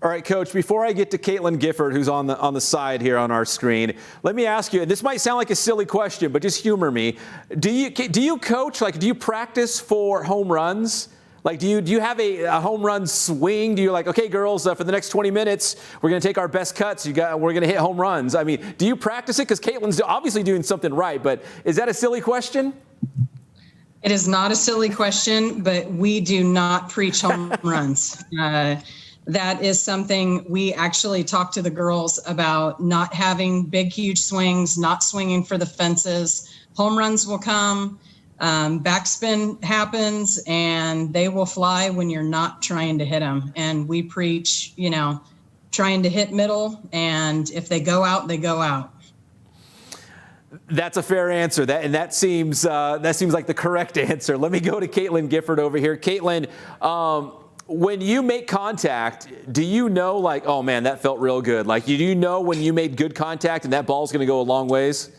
All right, Coach, before I get to Katlyn Gifford, who's on the side here on our screen, let me ask you, and this might sound like a silly question, but just humor me. Do you coach, like, do you practice for home runs? Like, do you have a home run swing? Do you like, okay, girls, for the next 20 minutes, we're going to take our best cuts. We're going to hit home runs. I mean, do you practice it? Because Katlyn's obviously doing something right, but is that a silly question? It is not a silly question, but we do not preach home runs. That is something we actually talk to the girls about, not having big, huge swings, not swinging for the fences. Home runs will come, backspin happens, and they will fly when you're not trying to hit them. And we preach, trying to hit middle, and if they go out, they go out. That's a fair answer. That seems like the correct answer. Let me go to Katlyn Gifford over here. Katlyn, when you make contact, do you know, like, oh man, that felt real good? Like, do you know when you made good contact and that ball's going to go a long ways?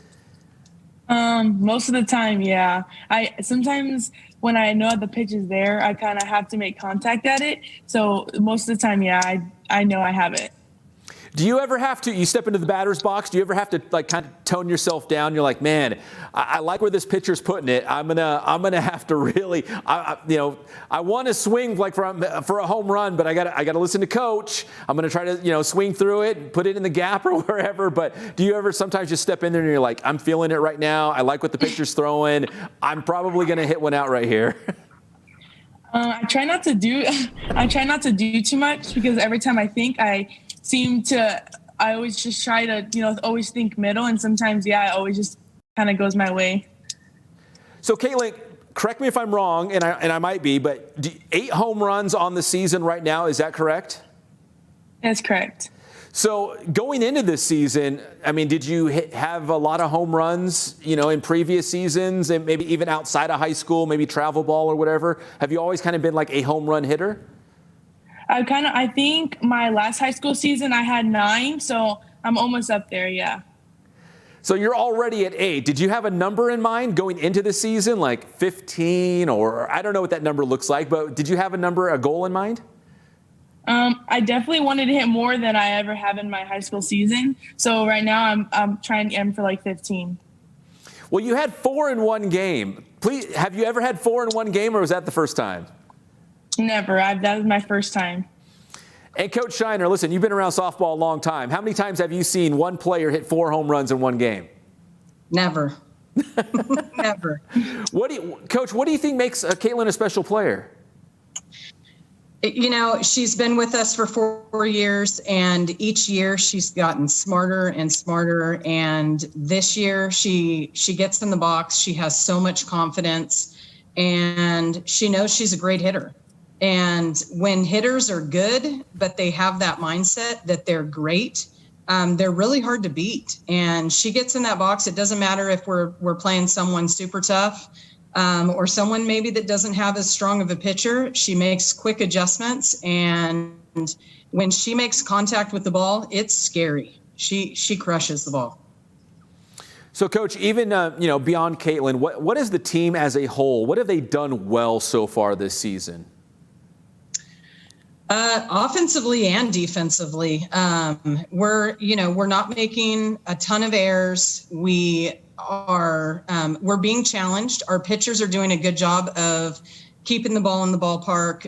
Most of the time, yeah. Sometimes when I know the pitch is there, I kind of have to make contact at it. So most of the time, yeah, I know I have it. Do you ever have to, you step into the batter's box, do you ever have to like kind of tone yourself down? You're like, man, I like where this pitcher's putting it. I'm gonna have to really, I want to swing like for a home run, but I gotta listen to coach. I'm gonna try to, swing through it and put it in the gap or wherever. But do you ever sometimes just step in there and you're like, I'm feeling it right now. I like what the pitcher's throwing. I'm probably gonna hit one out right here. I try not to do too much, because every time I think, I always just try to, always think middle. And sometimes, yeah, it always just kind of goes my way. So, Katlyn, correct me if I'm wrong, and I might be, but 8 home runs on the season right now. Is that correct? That's correct. So going into this season, I mean, did you have a lot of home runs, in previous seasons, and maybe even outside of high school, maybe travel ball or whatever? Have you always kind of been like a home run hitter? I think my last high school season I had 9, so I'm almost up there, yeah. So you're already at 8. Did you have a number in mind going into the season, like 15, or I don't know what that number looks like, but did you have a goal in mind? I definitely wanted to hit more than I ever have in my high school season. So right now I'm trying to aim for like 15. Well, you had 4 in one game. Please, have you ever had 4 in one game, or was that the first time? Never. That was my first time. And Coach Shinar, listen, you've been around softball a long time. How many times have you seen one player hit 4 home runs in one game? Never. Never. Coach, what do you think makes Katlyn a special player? She's been with us for 4 years, and each year she's gotten smarter and smarter. And this year she gets in the box. She has so much confidence, and she knows she's a great hitter. And when hitters are good, but they have that mindset that they're great, they're really hard to beat. And she gets in that box. It doesn't matter if we're playing someone super tough or someone maybe that doesn't have as strong of a pitcher. She makes quick adjustments. And when she makes contact with the ball, it's scary. She crushes the ball. So, Coach, even beyond Katlyn, what is the team as a whole? What have they done well so far this season? Offensively and defensively, we're not making a ton of errors. We're being challenged. Our pitchers are doing a good job of keeping the ball in the ballpark,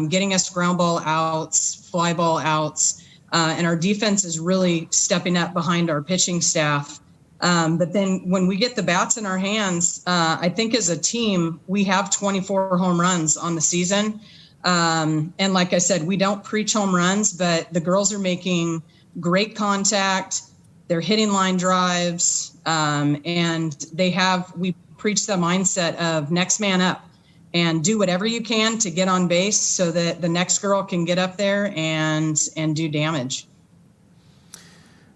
getting us ground ball outs, fly ball outs, and our defense is really stepping up behind our pitching staff. But then when we get the bats in our hands, I think as a team, we have 24 home runs on the season. And like I said, we don't preach home runs, but the girls are making great contact. They're hitting line drives. And we preach the mindset of next man up and do whatever you can to get on base so that the next girl can get up there and do damage.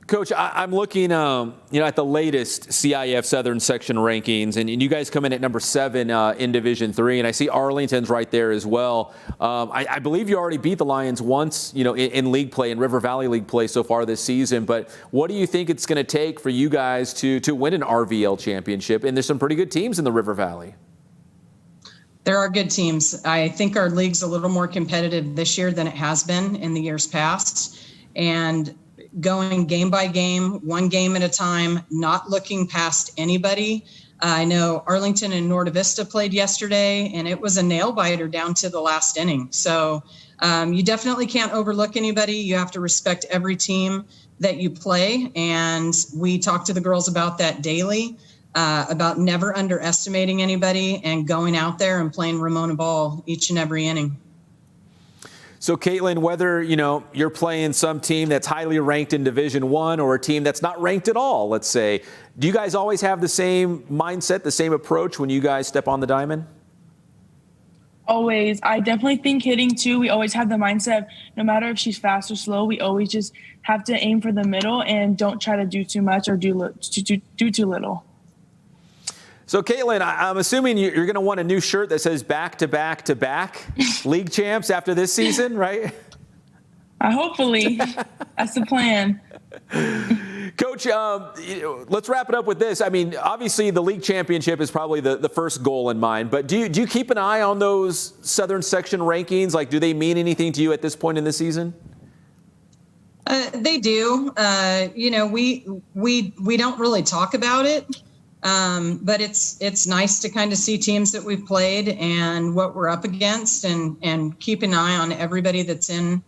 Coach, I'm looking, at the latest CIF Southern Section rankings, and you guys come in at number 7 in Division III, and I see Arlington's right there as well. I believe you already beat the Lions once, in league play, in River Valley League play so far this season. But what do you think it's going to take for you guys to win an RVL championship? And there's some pretty good teams in the River Valley. There are good teams. I think our league's a little more competitive this year than it has been in the years past, and going game by game, one game at a time, not looking past anybody. I know Arlington and Norte Vista played yesterday, and it was a nail biter down to the last inning. So you definitely can't overlook anybody. You have to respect every team that you play. And we talk to the girls about that daily, about never underestimating anybody and going out there and playing Ramona ball each and every inning. So, Katlyn, whether, you're playing some team that's highly ranked in Division I or a team that's not ranked at all, let's say, do you guys always have the same mindset, the same approach when you guys step on the diamond? Always. I definitely think hitting too, we always have the mindset, no matter if she's fast or slow, we always just have to aim for the middle and don't try to do too much or do too little. So, Katlyn, I'm assuming you're going to want a new shirt that says back-to-back-to-back league champs after this season, right? Hopefully. That's the plan. Coach, let's wrap it up with this. I mean, obviously the league championship is probably the first goal in mind, but do you keep an eye on those Southern Section rankings? Like, do they mean anything to you at this point in the season? They do. We don't really talk about it. But it's nice to kind of see teams that we've played and what we're up against and keep an eye on everybody that's in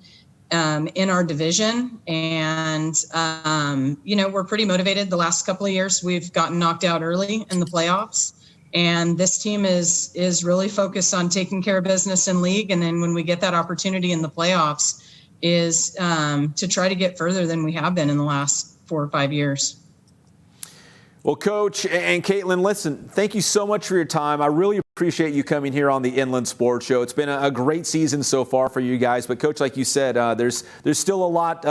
our division. And, we're pretty motivated. The last couple of years, we've gotten knocked out early in the playoffs. And this team is really focused on taking care of business in league. And then when we get that opportunity in the playoffs is to try to get further than we have been in the last 4 or 5 years. Well, Coach and Katlyn, listen, thank you so much for your time. I really appreciate you coming here on the Inland Sports Show. It's been a great season so far for you guys. But, Coach, like you said, there's still a lot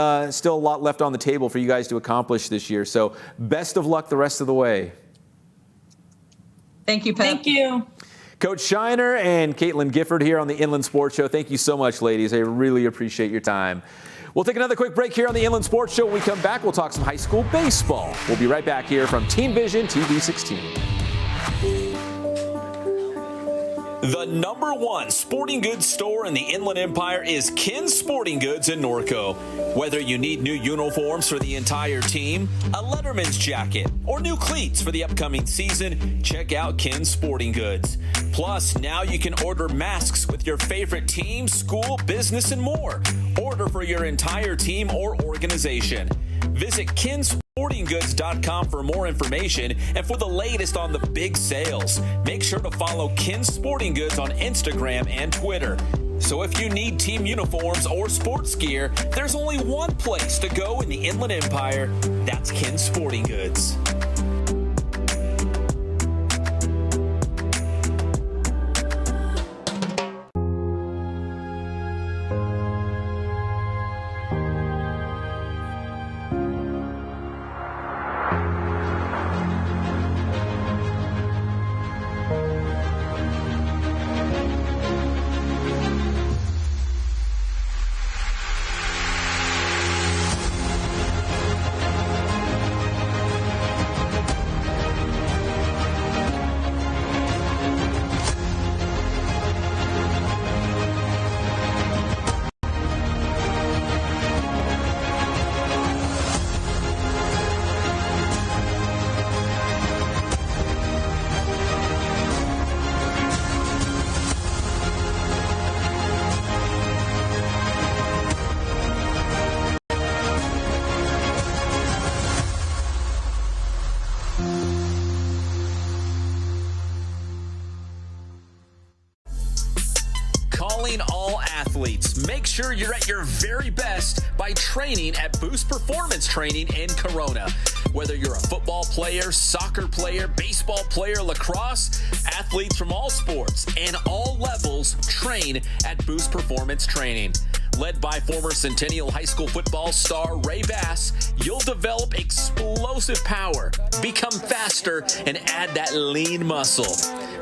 left on the table for you guys to accomplish this year. So best of luck the rest of the way. Thank you, Pep. Thank you. Coach Shinar and Katlyn Gifford here on the Inland Sports Show. Thank you so much, ladies. I really appreciate your time. We'll take another quick break here on the Inland Sports Show. When we come back, we'll talk some high school baseball. We'll be right back here from Teen Vision TV 16. The #1 sporting goods store in the Inland Empire is Ken's Sporting Goods in Norco. Whether you need new uniforms for the entire team, a Letterman's jacket, or new cleats for the upcoming season, check out Ken's Sporting Goods. Plus, now you can order masks with your favorite team, school, business, and more. Order for your entire team or organization. Visit KenSportingGoods.com for more information and for the latest on the big sales. Make sure to follow Ken's Sporting Goods on Instagram and Twitter. So if you need team uniforms or sports gear, there's only one place to go in the Inland Empire. That's Ken's Sporting Goods. Calling all athletes. Make sure you're at your very best by training at Boost Performance Training in Corona. Whether you're a football player, soccer player, baseball player, lacrosse, athletes from all sports and all levels train at Boost Performance Training. Led by former Centennial High School football star Ray Bass, you'll develop explosive power, become faster, and add that lean muscle.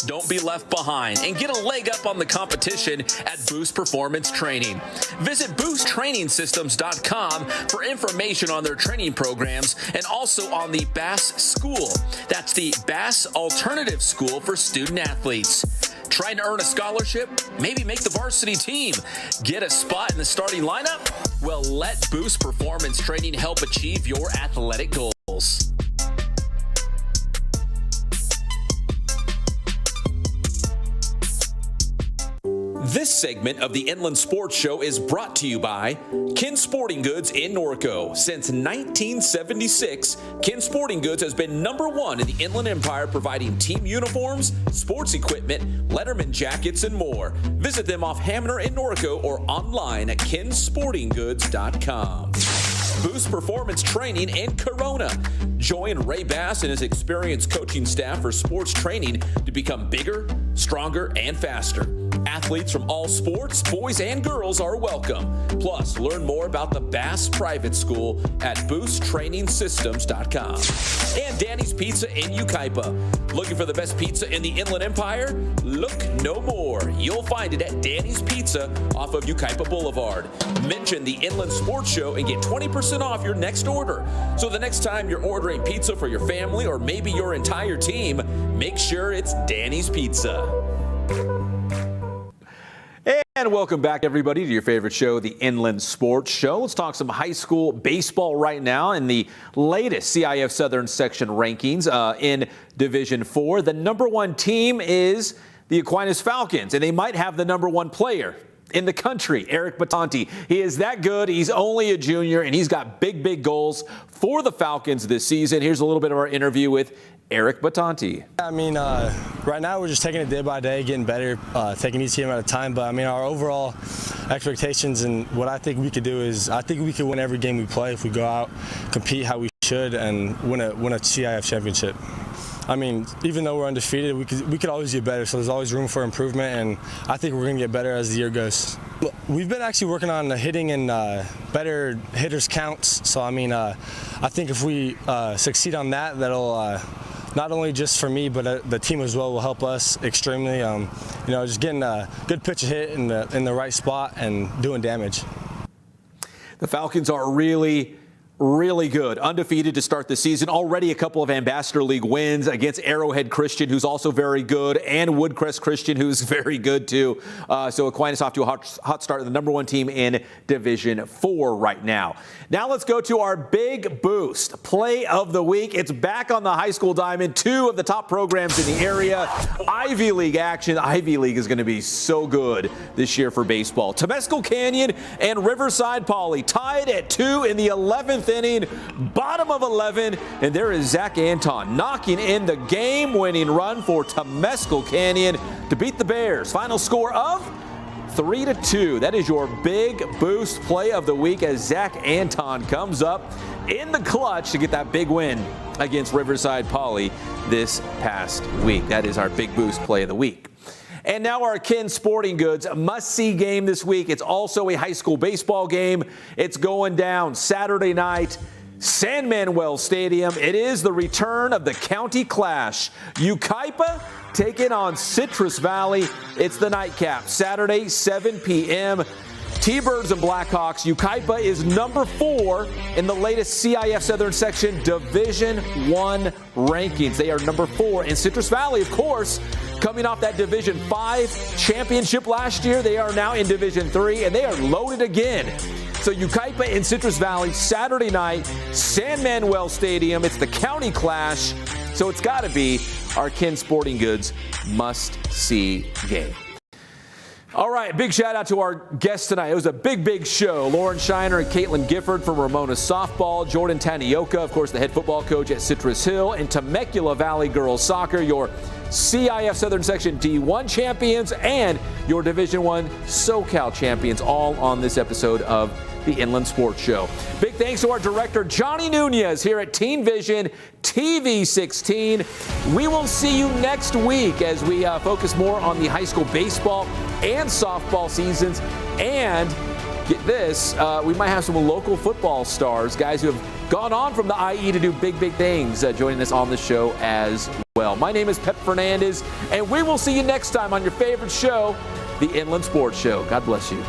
Don't be left behind and get a leg up on the competition at Boost Performance Training. Visit boosttrainingsystems.com for information on their training programs and also on the Bass School. That's the Bass Alternative School for student athletes. Trying to earn a scholarship? Maybe make the varsity team? Get a spot in the starting lineup? Well, let Boost Performance Training help achieve your athletic goals. This segment of the Inland Sports Show is brought to you by Ken Sporting Goods in Norco. Since 1976, Ken Sporting Goods has been #1 in the Inland Empire, providing team uniforms, sports equipment, Letterman jackets, and more. Visit them off Hamner in Norco or online at kensportinggoods.com. Boost Performance Training in Corona. Join Ray Bass and his experienced coaching staff for sports training to become bigger, stronger, and faster. Athletes from all sports, boys and girls, are welcome. Plus, learn more about the Bass Private School at boosttrainingsystems.com. And Danny's Pizza in Yucaipa. Looking for the best pizza in the Inland Empire? Look no more. You'll find it at Danny's Pizza off of Yucaipa Boulevard. Mention the Inland Sports Show and get 20% off your next order. So the next time you're ordering pizza for your family or maybe your entire team, make sure it's Danny's Pizza. And welcome back, everybody, to your favorite show, the Inland Sports Show. Let's talk some high school baseball right now in the latest CIF Southern Section rankings in Division 4. The #1 team is the Aquinas Falcons, and they might have the #1 player in the country, Eric Batanti. He is that good. He's only a junior, and he's got big goals for the Falcons this season. Here's a little bit of our interview with Eric Batanti. I mean, right now we're just taking it day by day, getting better, taking each game at a time. But I mean, our overall expectations and what I think we could do is, I think we could win every game we play if we go out, compete how we should, and win a CIF championship. I mean, even though we're undefeated, we could always get better. So there's always room for improvement, and I think we're going to get better as the year goes. We've been actually working on hitting and better hitters counts. So I mean, I think if we succeed on that, that'll not only just for me, but the team as well will help us extremely. You know, just getting a good pitch hit in the right spot and doing damage. The Falcons are really good. Undefeated to start the season. Already a couple of Ambassador League wins against Arrowhead Christian, who's also very good, and Woodcrest Christian, who's very good too. So Aquinas off to a hot start, the #1 team in Division 4 right now. Now let's go to our big boost play of the week. It's back on the high school diamond. 2 of the top programs in the area. Ivy League action. Ivy League is going to be so good this year for baseball. Temescal Canyon and Riverside Poly tied at 2 in the 11th inning, bottom of 11, and there is Zach Anton knocking in the game-winning run for Temescal Canyon to beat the Bears. Final score of 3-2. That is your big boost play of the week as Zach Anton comes up in the clutch to get that big win against Riverside Poly this past week. That is our big boost play of the week. And now our Ken Sporting Goods must-see game this week. It's also a high school baseball game. It's going down Saturday night, San Manuel Stadium. It is the return of the county clash. Yucaipa taking on Citrus Valley. It's the nightcap, Saturday, 7 p.m. T-Birds and Blackhawks. Yucaipa is #4 in the latest CIF Southern Section Division 1 rankings. They are #4. And Citrus Valley, of course, coming off that Division 5 championship last year. They are now in Division 3, and they are loaded again. So Yucaipa and Citrus Valley, Saturday night, San Manuel Stadium. It's the county clash, so it's got to be our Ken Sporting Goods must-see game. All right, big shout out to our guests tonight. It was a big show. Laura Shinar and Katlyn Gifford from Ramona softball, Jordan Tanioka, of course, the head football coach at Citrus Hill, and Temecula Valley girls soccer, your CIF Southern Section D1 champions and your Division I SoCal champions, all on this episode of the Inland Sports Show. Big thanks to our director, Johnny Nunez, here at Teen Vision TV 16. We will see you next week as we focus more on the high school baseball and softball seasons. And get this, we might have some local football stars, guys who have gone on from the IE to do big things, joining us on the show as well. My name is Pep Fernandez, and we will see you next time on your favorite show, the Inland Sports Show. God bless you.